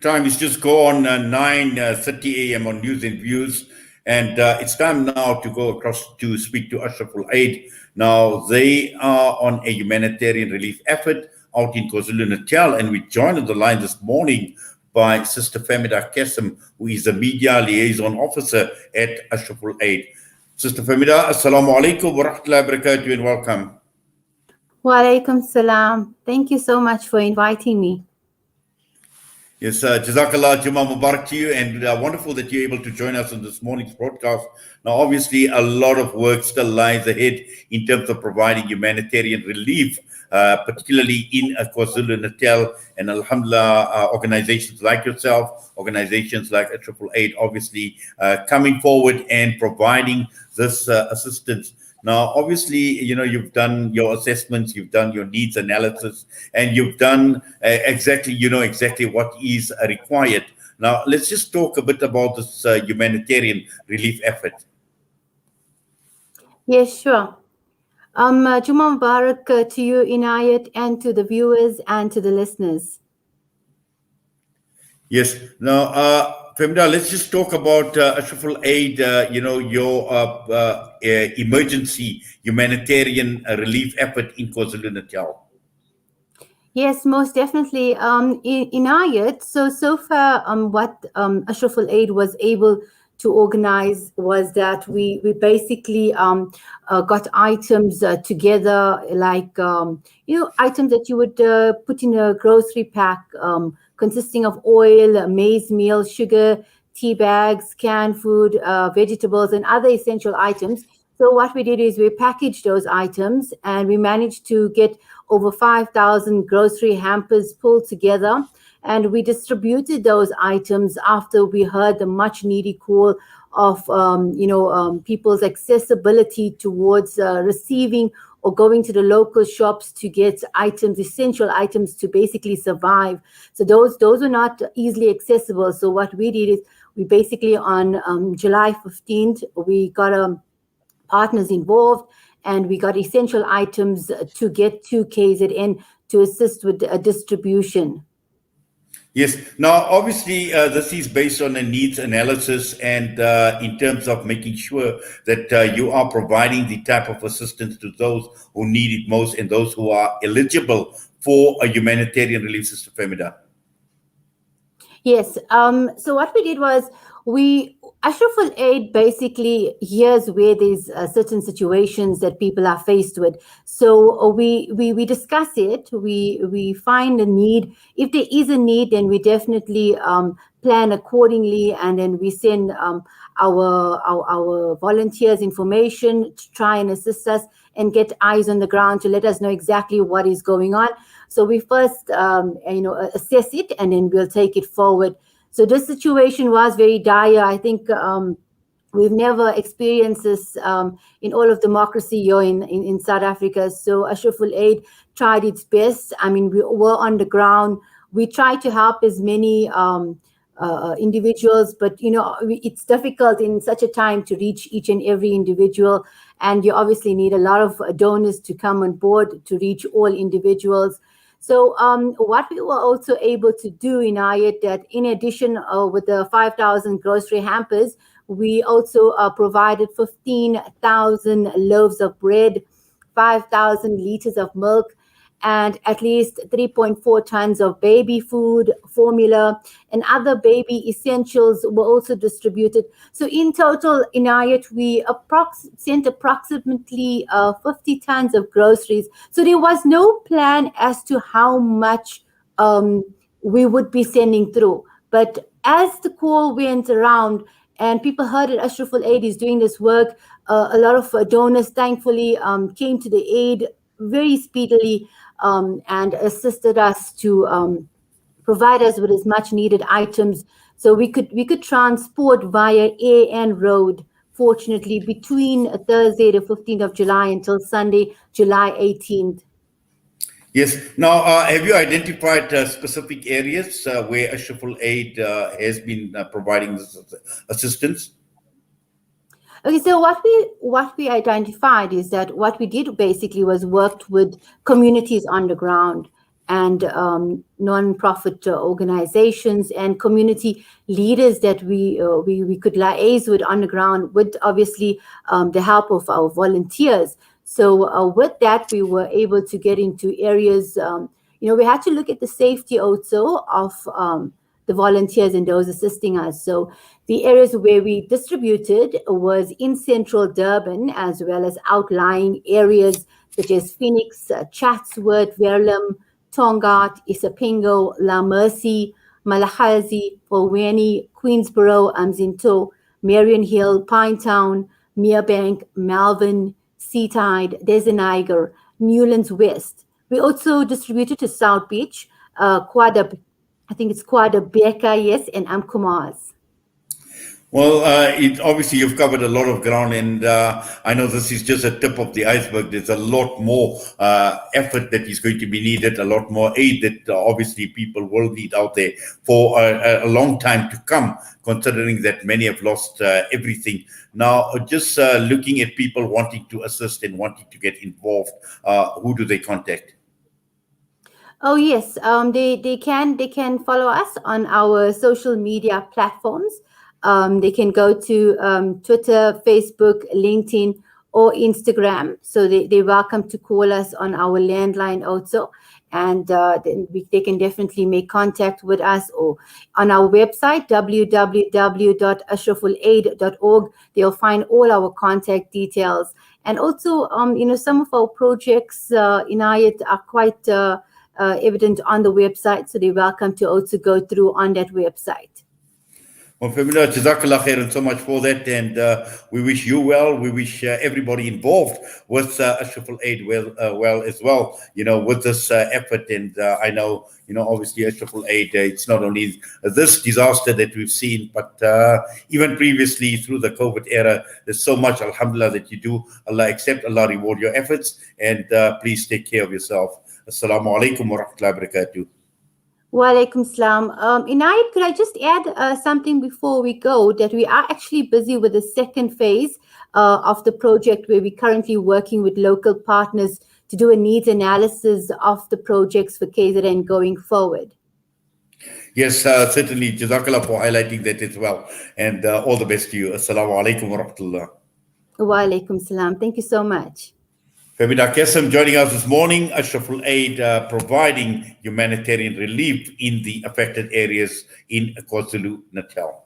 Time is just gone 9:30 a.m. on News and Views, and it's time now to go across to speak to Ashraful Aid. Now they are on a humanitarian relief effort out in KwaZulu Natal, and we joined on the line this morning by Sister Femida Cassim, who is the Media Liaison Officer at Ashraful Aid. Sister Femida, Assalamu alaikum wa rahmatullahi wa barakatuh, and welcome. Wa alaikum salam. Thank you so much for inviting me. Yes, Jazakallah, Jummah Mubarak to you, and wonderful that you're able to join us on this morning's broadcast. Now, obviously, a lot of work still lies ahead in terms of providing humanitarian relief, particularly in KwaZulu Natal, and alhamdulillah, organizations like yourself, organizations like Ashraful Aid, obviously coming forward and providing this assistance. Now, obviously, you've done your assessments, you've done your needs analysis, and you've done exactly what is required. Now, let's just talk a bit about this humanitarian relief effort. Yes, sure. Jummah Mubarak to you, Inayat, and to the viewers and to the listeners. Yes. Now, Femida, let's just talk about Ashraful Aid, your emergency humanitarian relief effort in KwaZulu Natal. Yes, most definitely. Inayat, so far, what Ashraful Aid was able to organize was that we basically got items together, like items that you would put in a grocery pack, consisting of oil, maize meal, sugar, tea bags, canned food, vegetables, and other essential items. So what we did is we packaged those items, and we managed to get over 5,000 grocery hampers pulled together. And we distributed those items after we heard the much needy call of, people's accessibility towards receiving or going to the local shops to get items, essential items to basically survive. So those were not easily accessible. So what we did is we basically on July 15th, we got partners involved, and we got essential items to get to KZN to assist with distribution. Yes. Now, obviously, this is based on a needs analysis, and in terms of making sure that you are providing the type of assistance to those who need it most and those who are eligible for a humanitarian relief, Sister Femida. Yes. So what we did was Ashraful Aid basically hears where there's certain situations that people are faced with. So we discuss it. We find a need. If there is a need, then we definitely plan accordingly, and then we send our volunteers information to try and assist us and get eyes on the ground to let us know exactly what is going on. So we first assess it, and then we'll take it forward. So this situation was very dire. I think we've never experienced this in all of democracy here in South Africa. So Ashraful Aid tried its best. I mean, we were on the ground. We tried to help as many individuals, but it's difficult in such a time to reach each and every individual, and you obviously need a lot of donors to come on board to reach all individuals. So what we were also able to do in Ayat, that in addition with the 5,000 grocery hampers, we also provided 15,000 loaves of bread, 5,000 liters of milk, and at least 3.4 tons of baby food, formula, and other baby essentials were also distributed. So in total, in Ayat, we sent approximately 50 tons of groceries. So there was no plan as to how much we would be sending through. But as the call went around and people heard that Ashraful Aid is doing this work, a lot of donors thankfully came to the aid very speedily, and assisted us to provide us with as much needed items, so we could transport via air and road. Fortunately, between Thursday the 15th of July until Sunday, July 18th. Yes. Now, have you identified specific areas where Ashraful Aid has been providing this assistance? Okay, so what we identified is that what we did basically was worked with communities on the ground, and non-profit organizations and community leaders that we could liaise with on the ground, with obviously the help of our volunteers. So with that, we were able to get into areas. We had to look at the safety also of the volunteers and those assisting us. So the areas where we distributed was in central Durban, as well as outlying areas such as Phoenix, Chatsworth, Verulam, Tongaat, Isipingo, La Mercy, Malahazi, Polweni, Queensboro, Amzinto, Marion Hill, Pinetown, Merebank, Malvern, Seatide, Deseniger, Newlands West. We also distributed to South Beach, I think it's Quadabeka, yes, and Amkumaz. Well, obviously you've covered a lot of ground, and I know this is just a tip of the iceberg. There's a lot more effort that is going to be needed, a lot more aid that obviously people will need out there for a long time to come, considering that many have lost everything. Now, just looking at people wanting to assist and wanting to get involved, who do they contact? Oh yes, they can follow us on our social media platforms. They can go to Twitter, Facebook, LinkedIn, or Instagram. So they're welcome to call us on our landline also, and then they can definitely make contact with us, or on our website www.ashrafulaid.org. They'll find all our contact details, and also some of our projects in Ayat are quite evident on the website, so they're welcome to also go through on that website. Well, Femida, Jazakallah khairan so much for that, and we wish you well. We wish everybody involved with Ashraful Aid well as well, with this effort. And I know, obviously Ashraful Aid, it's not only this disaster that we've seen, but even previously through the COVID era, there's so much, alhamdulillah, that you do. Allah accept, Allah reward your efforts, and please take care of yourself. Assalamu alaikum wa rahmatullahi wa barakatuh. Wa alaikum salam. Inayat, could I just add something before we go, that we are actually busy with the second phase of the project, where we're currently working with local partners to do a needs analysis of the projects for KZN going forward. Yes, certainly. Jazakallah for highlighting that as well. And all the best to you. Assalamu alaikum wa rahmatullah. Wa alaikum salam. Thank you so much. Femida Cassim joining us this morning. Ashraful Aid providing humanitarian relief in the affected areas in KwaZulu-Natal.